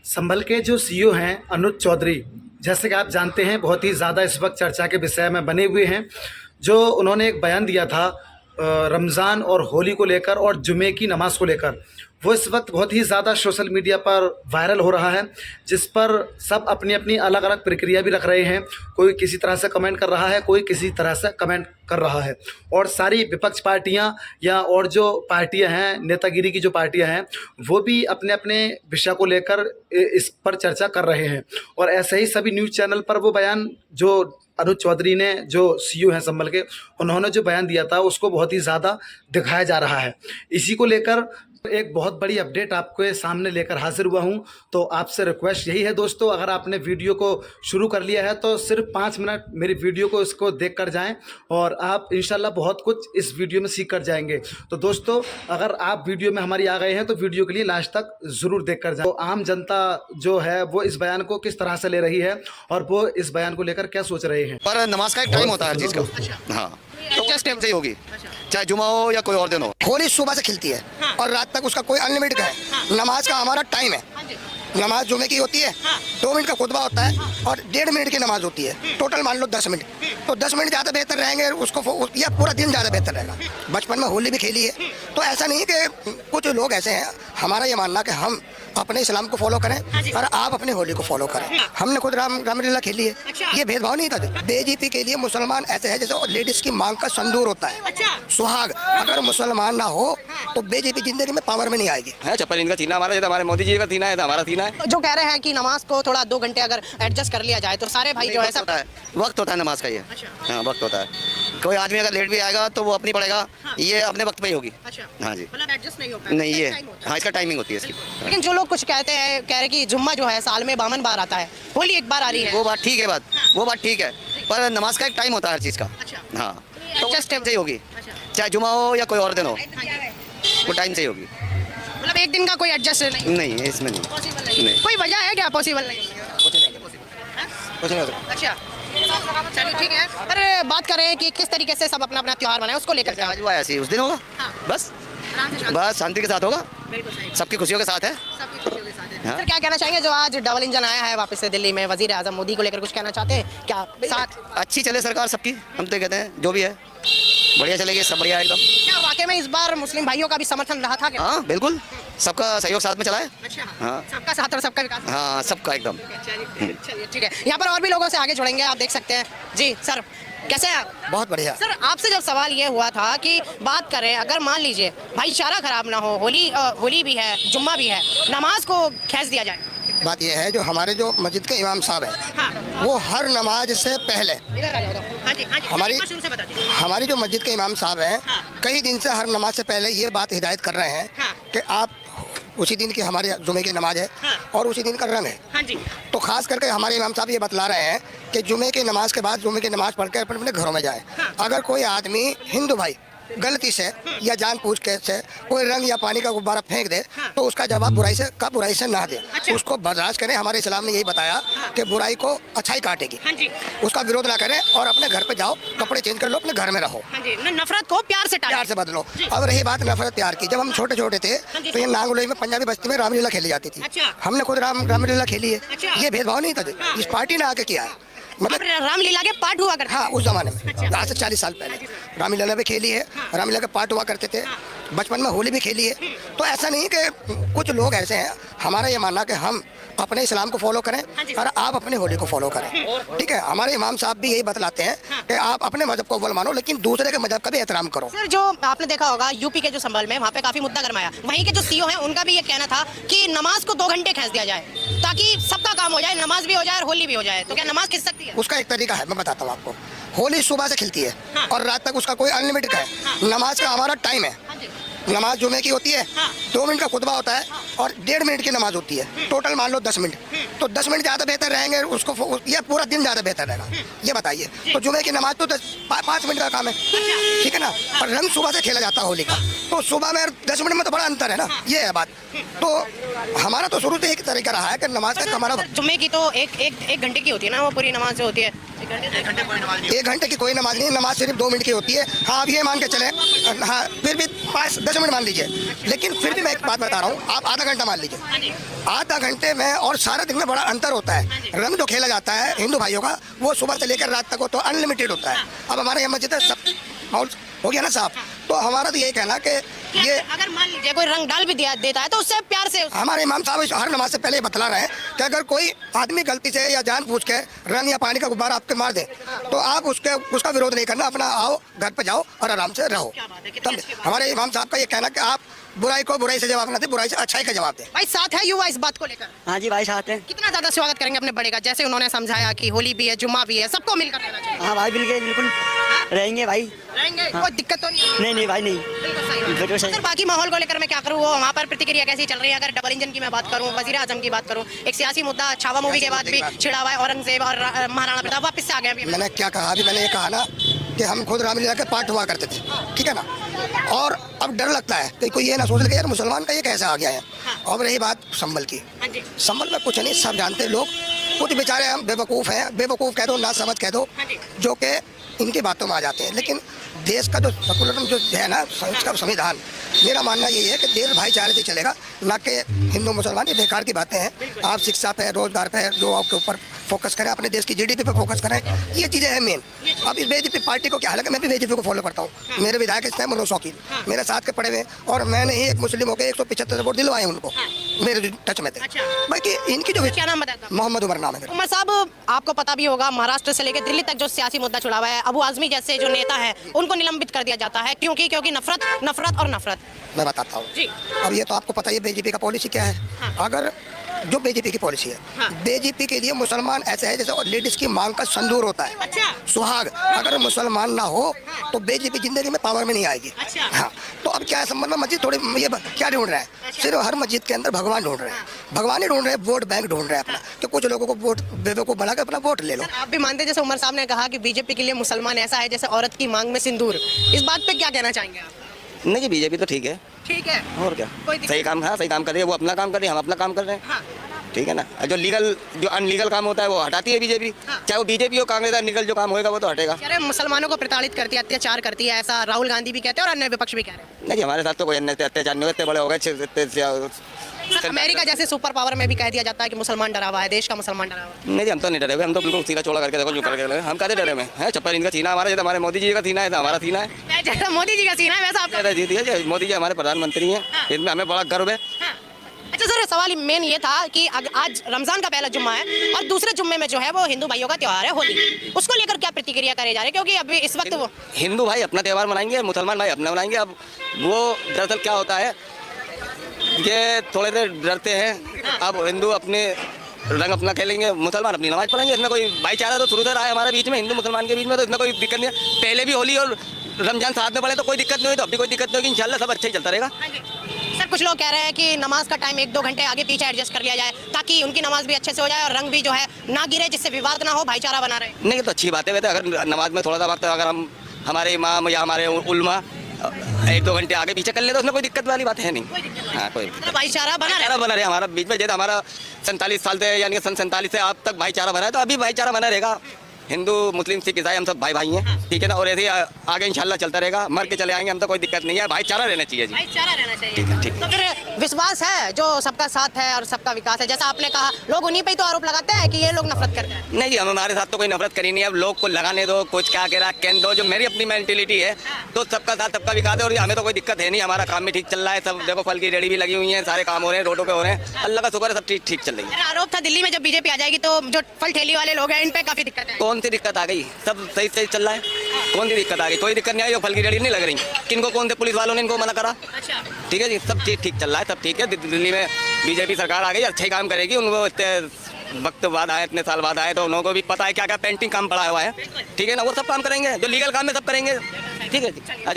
संभल के जो सीईओ हैं अनुज चौधरी, जैसे कि आप जानते हैं बहुत ही ज़्यादा इस वक्त चर्चा के विषय में बने हुए हैं। जो उन्होंने एक बयान दिया था रमज़ान और होली को लेकर और जुमे की नमाज़ को लेकर, वो इस वक्त बहुत ही ज़्यादा सोशल मीडिया पर वायरल हो रहा है, जिस पर सब अपनी अपनी अलग अलग प्रक्रिया भी रख रहे हैं। कोई किसी तरह से कमेंट कर रहा है, कोई किसी तरह से कमेंट कर रहा है, और सारी विपक्ष पार्टियां या और जो पार्टियां हैं, नेतागिरी की जो पार्टियां हैं, वो भी अपने अपने विषय को लेकर इस पर चर्चा कर रहे हैं। और ऐसे ही सभी न्यूज़ चैनल पर वो बयान जो अनुज चौधरी ने, जो सीईओ हैं संभल के, उन्होंने जो बयान दिया था उसको बहुत ही ज़्यादा दिखाया जा रहा है। इसी को लेकर एक बहुत बड़ी अपडेट आपके सामने लेकर हाजिर हुआ हूं। तो आपसे रिक्वेस्ट यही है दोस्तों, अगर आपने वीडियो को शुरू कर लिया है तो सिर्फ 5 मिनट मेरी वीडियो को इसको देख कर जाएँ और आप इंशाल्लाह बहुत कुछ इस वीडियो में सीख कर जाएंगे। तो दोस्तों, अगर आप वीडियो में हमारी आ गए हैं तो वीडियो के लिए लास्ट तक ज़रूर देख कर जाएँ। तो आम जनता जो है वो इस बयान को किस तरह से ले रही है और वो इस बयान को लेकर क्या सोच रहे हैं। पर नमाज का एक टाइम होता है हर चीज़ का। हाँ, तो किस टाइम से ही होगी, चाहे जुमा हो या कोई और दिन हो। होली सुबह से खिलती है और रात तक उसका कोई अनलिमिटेड है। नमाज का हमारा टाइम है। नमाज जुमे की होती है, 2 मिनट का खुतबा होता है और 1.5 मिनट की नमाज होती है। टोटल मान लो 10 मिनट, तो 10 मिनट ज़्यादा बेहतर रहेंगे उसको, या पूरा दिन ज़्यादा बेहतर रहेगा। बचपन में होली भी खेली है, तो ऐसा नहीं कि कुछ लोग ऐसे हैं, हमारा ये मानना कि हम अपने इस्लाम को फॉलो करें और आप अपने होली को फॉलो करें। हमने खुद रामलीला खेली है, ये भेदभाव नहीं था। बेइज्जती के लिए मुसलमान ऐसे है जैसे लेडीज की मांग का संदूर होता है, सुहाग। अगर मुसलमान ना हो तो बेइज्जती जिंदगी में पावर में नहीं आएगी। चप्पल इनका सीना हमारा, जैसे हमारे मोदी जी का सीना है तो हमारा सीना है। जो कह रहे हैं कि नमाज को थोड़ा 2 घंटे अगर एडजस्ट कर लिया जाए तो सारे भाई जो है सब वक्त होता है नमाज का, ये हाँ वक्त होता है। कोई आदमी अगर लेट भी आएगा तो वो अपनी पड़ेगा, ये अपने वक्त पे ही होगी। हाँ जी, मतलब एडजस्ट नहीं होता नहीं ये हाँ इसका टाइमिंग होती है इसकी। लेकिन जो लोग कुछ कहते हैं, कह रहे कि जुम्मा जो है साल में 52 बार आता है, होली एक बार आ रही है। वो बात ठीक है, वो बात ठीक है, पर नमाज का एक टाइम होता है हर चीज़ का। हाँ, तो किस टाइम से ही होगी, चाहे जुमा हो या कोई और दिन हो, वो टाइम से ही होगी। मतलब एक दिन का कोई एडजस्ट नहीं है इसमें, नहीं। कोई वजह है क्या पॉसिबल नहीं? कुछ नहीं होता। अच्छा, चलिए ठीक है। पर बात करें कि किस तरीके से सब अपना अपना त्योहार मनाए, उसको लेकर आज हुआ ऐसे ही उस दिन होगा, बस शांति के साथ होगा, सबकी खुशियों के साथ है। हाँ? सर क्या कहना चाहेंगे जो आज डबल इंजन आया है वापस से दिल्ली में, वजीर आजम मोदी को लेकर कुछ कहना चाहते हैं क्या? साथ अच्छी चले सरकार सबकी, हम तो कहते हैं जो भी है बढ़िया चलेगी, सब बढ़िया एकदम। क्या वाकई में इस बार मुस्लिम भाइयों का भी समर्थन रहा था क्या? हाँ बिल्कुल, सबका सहयोग साथ में चला है। अच्छा, हाँ, सबका साथ और सबका विकास। हाँ सबका एकदम। चलिए ठीक है, यहाँ पर और भी लोगों से आगे जुड़ेंगे, आप देख सकते हैं। जी सर, कैसे हैं आप? बहुत बढ़िया। सर आपसे जब सवाल ये हुआ था कि बात करें, अगर मान लीजिए भाईचारा खराब ना हो, होली भी है, जुम्मा भी है, नमाज को खींच दिया जाए। बात यह है, जो हमारे जो मस्जिद के इमाम साहब हैं, वो हर नमाज से पहले हमारी जो मस्जिद के इमाम साहब हैं, कई दिन से हर नमाज से पहले ये बात हिदायत कर रहे हैं कि आप उसी दिन की, हमारे जुमे की नमाज है और उसी दिन का रंग है। तो खास करके हमारे इमाम साहब ये बतला रहे हैं कि जुमे की नमाज के बाद जुमे की नमाज पढ़ कर अपने अपने घरों में जाए। अगर कोई आदमी हिंदू भाई गलती से या जानबूझ के से कोई रंग या पानी का गुब्बारा फेंक दे तो उसका जवाब बुराई से ना दे, उसको बर्दाश्त करें। हमारे इस्लाम ने यही बताया कि बुराई को अच्छाई काटेगी, उसका विरोध ना करें और अपने घर पे जाओ, कपड़े चेंज कर लो, अपने घर में रहो। नफरत को प्यार से बदलो। अब रही बात नफरत प्यार की, जब हम छोटे छोटे थे तो ये नांगलोई में पंजाबी बस्ती में रामलीला खेली जाती थी। हमने खुद रामलीला खेली है, ये भेदभाव नहीं था, इस पार्टी ने आके किया है। मतलब रामलीला के पाठ हुआ करते? हाँ, उस जमाने में आज से 40 साल पहले रामलीला भी खेली है, रामलीला के पाठ हुआ करते थे। बचपन में होली भी खेली है। तो ऐसा नहीं कि कुछ लोग ऐसे हैं, हमारा ये मानना कि हम अपने इस्लाम को फॉलो करें और आप अपने होली को फॉलो करें। ठीक है, हमारे इमाम साहब भी यही बतलाते हैं कि आप अपने मजहब को अव्वल मानो, लेकिन दूसरे के मजहब का भी एहतराम करो। सर जो आपने देखा होगा यूपी के जो संभल में, वहाँ पे काफी मुद्दा गरमाया, वहीं के जो सीईओ हैं उनका भी ये कहना था कि नमाज को 2 घंटे खींच दिया जाए ताकि सबका काम हो जाए, नमाज भी हो जाए और होली भी हो जाए। तो क्या नमाज खींच सकती है? उसका एक तरीका है, मैं बताता हूँ आपको। होली सुबह से खिलती है और रात तक उसका कोई अनलिमिटेड है। नमाज का हमारा टाइम है। नमाज जुमे की होती है, 2 मिनट का खुतबा होता है और 1.5 मिनट की नमाज होती है। टोटल मान लो 10 मिनट, तो 10 मिनट ज़्यादा बेहतर रहेंगे उसको, ये पूरा दिन ज़्यादा बेहतर रहेगा। ये बताइए, तो जुमे की नमाज तो 5 मिनट का काम है, ठीक है ना। और रंग सुबह से खेला जाता है होली का, तो सुबह में 10 मिनट में तो बड़ा अंतर है ना, ये है बात। तो हमारा तो शुरू से एक तरीका रहा है कि नमाज का हमारा जुम्मे की तो एक घंटे की होती है ना, वो पूरी नमाज जो होती है। 1 घंटे की कोई नमाज नहीं, नमाज सिर्फ 2 मिनट की होती है। हाँ, अब ये मान के चले, हाँ फिर भी 5-10 मिनट मान लीजिए, लेकिन फिर भी मैं एक बात बता रहा हूँ, आप आधा घंटा मान लीजिए, आधा घंटे में और सारा दिन में बड़ा अंतर होता है। रंग जो खेला जाता है हिंदू भाइयों का वो सुबह से लेकर रात तक हो तो अनलिमिटेड होता है। अब हमारे यहाँ मस्जिद है, सब माहौल हो गया ना साहब, तो हमारा तो यही कहना कि ये अगर मान लीजिए कोई रंग डाल भी देता है तो उससे प्यार से हमारे इमाम साहब हर नमाज से पहले बतला रहे हैं कि अगर कोई आदमी गलती से या जानबूझ के रंग या पानी का गुब्बारा आपके मार दे तो आप उसका विरोध नहीं करना, अपना आओ घर पे जाओ और आराम से रहो। तब हमारे इमाम साहब का ये कहना कि आप बुराई को बुराई से जवाब ना दे, बुराई से अच्छाई का जवाब दे। भाई साथ है युवा इस बात को लेकर? हाँ जी भाई साथ हैं। कितना ज्यादा स्वागत करेंगे अपने बड़े का, जैसे उन्होंने समझाया कि होली भी है, जुम्मा भी है, सबको मिलकर रहना चाहिए। हाँ भाई बिल्कुल रहेंगे भाई। रहेंगे, कोई दिक्कत तो नहीं है? नहीं भाई नहीं, बिल्कुल सही बात। बिल्कुल सही। सर बाकी माहौल को लेकर मैं क्या करूँ, वो वहाँ पर प्रतिक्रिया कैसी चल रही है? अगर डबल इंजन की मैं बात करूँ, वजीर आजम की बात करूँ, एक सियासी मुद्दा छावा मूवी के बाद भी छिड़ा हुआ है, औरंगजेब और महाराणा प्रताप वापस से आ गए अभी। मैंने क्या कहा अभी, मैंने ये कहा ना कि हम खुद रामलीला के पाठ हुआ करते थे, ठीक है ना, और अब डर लगता है कि कोई ये ना सोच ले यार मुसलमान का ये कैसे आ गया है। और रही बात संभल की, संभल में कुछ नहीं, सब जानते लोग, कुछ बेचारे हम बेवकूफ़ हैं, बेवकूफ़ कह दो, ना समझ कह दो, जो कि इनकी बातों में आ जाते हैं। लेकिन देश का जो सेकुलरिज्म जो है ना, उसका संविधान, मेरा मानना यही है कि देश भाईचारे से चलेगा, ना कि हिंदू मुसलमान। ये बेकार की बातें हैं। आप शिक्षा पे, रोजगार पे, जो आपके ऊपर फोकस करें, अपने देश की जीडीपी पे फोकस करें, ये चीज़ें हैं मेन। अब इस बीजेपी पार्टी को क्या, हालांकि मैं भी बीजेपी को फॉलो करता हूँ, मेरे विधायक इस टाइम मनोज शौकीन मेरे साथ के पड़े हुए, और मैंने ही एक मुस्लिम होकर 175 वोट दिलवाए उनको, मेरे टच में थे। बाकी इनकी जो क्या नाम बताया? मोहम्मद उमर नाम है मेरा। उमर साहब, आपको पता भी होगा महाराष्ट्र से लेकर दिल्ली तक जो सियासी मुद्दा छुड़ा हुआ है, अबू आजमी जैसे जो नेता है उनको निलंबित कर दिया जाता है, क्योंकि नफरत और नफरत। मैं बताता हूँ जी। अब ये तो आपको पता ही है बीजेपी का पॉलिसी क्या है। अगर जो बीजेपी की पॉलिसी है, बीजेपी के लिए मुसलमान ऐसे है जैसे लेडीज की मांग का संदूर होता है, सुहाग। अगर मुसलमान ना हो तो बीजेपी जिंदगी में पावर में नहीं आएगी। हाँ, तो अब क्या है संबंध में, मस्जिद थोड़ी ये क्या ढूंढ रहा है, सिर्फ हर मस्जिद के अंदर भगवान ढूंढ रहे हैं, भगवान ही ढूंढ रहे हैं, वोट बैंक ढूंढ रहे हैं अपना, कि कुछ लोगों को वोट बेवकूफ बना के अपना वोट ले लो। आप भी मानते हैं, जैसे उमर साहब ने कहा कि बीजेपी के लिए मुसलमान ऐसा है जैसे औरत की मांग में सिंदूर, इस बात पे क्या कहना चाहेंगे आप? नहीं, बीजेपी तो ठीक है, ठीक है, और क्या, कोई दिक्कत सही काम, हाँ सही काम कर रही है, वो अपना काम कर रही है, हम अपना काम कर रहे हैं। हाँ। ठीक है ना। जो अनलीगल काम होता है वो हटाती है बीजेपी, चाहे वो बीजेपी हो कांग्रेस, अनलीगल जो काम होएगा वो तो हटेगा। कह रहे हैं मुसलमानों को प्रताड़ित करती है, अत्याचार करती है, ऐसा राहुल गांधी भी कहते हैं और अन्य विपक्ष भी कह रहे हैं। नहीं, हमारे साथ तो कोई अन्य अत्याचार नहीं, इतने बड़े हो गए। अमेरिका जैसे सुपर पावर में भी कह दिया जाता है कि मुसलमान डरा हुआ है, देश का मुसलमान डरा हुआ है। नहीं, हम तो नहीं डरे हुए, हम तो बिल्कुल सीना चौड़ा करके देखो, जो करके हम कहते डरे में है, चप्पल इनका सीना हमारा, जैसे हमारे मोदी जी का सीना है, हमारा सीना है, जैसा मोदी जी का सीना है वैसा आपका जीती है। मोदी जी हमारे प्रधानमंत्री हैं, इसमें हमें बड़ा गर्व है। अच्छा सर, सवाल मेन ये था कि आज रमजान का पहला जुम्मा है और दूसरे जुम्मे में जो है वो हिंदू भाइयों का त्योहार है होली, उसको लेकर क्या प्रतिक्रिया करे जा रहे हैं? क्योंकि अभी इस वक्त वो हिंदू भाई अपना त्यौहार मनाएंगे, मुसलमान भाई अपना मनाएंगे। अब वो दरअसल क्या होता है, ये थोड़े देर डरते हैं। अब हिंदू अपने रंग अपना खेलेंगे, मुसलमान अपनी नमाज पढ़ेंगे, इसमें कोई भाईचारा तो शुरू से रहा है हमारे बीच में, हिंदू मुसलमान के बीच में, तो इसमें कोई दिक्कत नहीं है। पहले भी होली और रमजान साथ में पड़े तो कोई दिक्कत नहीं हुई, तो अभी कोई दिक्कत नहीं होगी, इंशाल्लाह सब अच्छा ही चलता रहेगा। सर कुछ लोग कह रहे हैं कि नमाज का टाइम 1-2 घंटे आगे पीछे एडजस्ट कर लिया जाए ताकि उनकी नमाज भी अच्छे से हो जाए और रंग भी जो है ना गिरे, जिससे विवाद ना हो, भाईचारा बना रहे। नहीं, ये तो अच्छी बात है। वैसे अगर नमाज में थोड़ा सा वक्त अगर हम हमारे इमाम या हमारे उल्मा 1-2 घंटे आगे पीछे कर ले तो उसमें कोई दिक्कत वाली बात है नहीं। हाँ, कोई भाईचारा बना रहे हमारा बीच में, जैसे हमारा 47 साल से यानी सन 47 से अब तक भाईचारा बना है, तो अभी भाईचारा बना रहेगा। हिंदू मुस्लिम सिख ईसाई हम सब भाई भाई हैं, ठीक है ना, और ऐसे आगे इंशाल्लाह चलता रहेगा, मर के चले आएंगे हम, तो कोई दिक्कत नहीं है, भाईचारा रहना चाहिए जी, भाईचारा रहना चाहिए। ठीक है, ठीक है। तो फिर विश्वास है जो सबका साथ है और सबका विकास है, जैसा आपने कहा, लोग उन्हीं पे ही तो आरोप लगाते हैं कि ये लोग नफरत करते हैं। नहीं जी, हमारे साथ तो कोई नफरत करी नहीं है। अब लोग को लगाने दो, कुछ क्या कह रहा है कहने दो, जो मेरी अपनी मेंटेलिटी है, तो सबका साथ सबका विकास है और हमें तो कोई दिक्कत है नहीं, हमारा काम भी ठीक चल रहा है। सब देखो फल की रेडी भी लगी हुई है, सारे काम हो रहे हैं, रोडों पे हो रहे हैं, अल्लाह का शुक्र है, सब ठीक ठीक चल रही है। आरोप था दिल्ली में जब बीजेपी आ जाएगी तो जो फल ठेली वाले लोग हैं इन पे काफी दिक्कत है। कौन सी दिक्कत आ गई, सब सही सही चल रहा है, कौन सी दिक्कत आ गई, कोई दिक्कत नहीं आई। फल की रेडी नहीं लग रही, किनको कौन से पुलिस वालों ने इनको मना करा? ठीक है जी, सब चीज ठीक चल रहा है, सब ठीक है। दिल्ली में बीजेपी सरकार आ गई, अच्छा ही काम करेगी। उनको इतने वक्त बाद आए, इतने साल बाद आए, तो उनको भी पता है क्या क्या पेंटिंग काम पड़ा हुआ है, ठीक है ना, वो सब काम करेंगे, जो लीगल काम है सब करेंगे, ठीक है जी। अच्छा।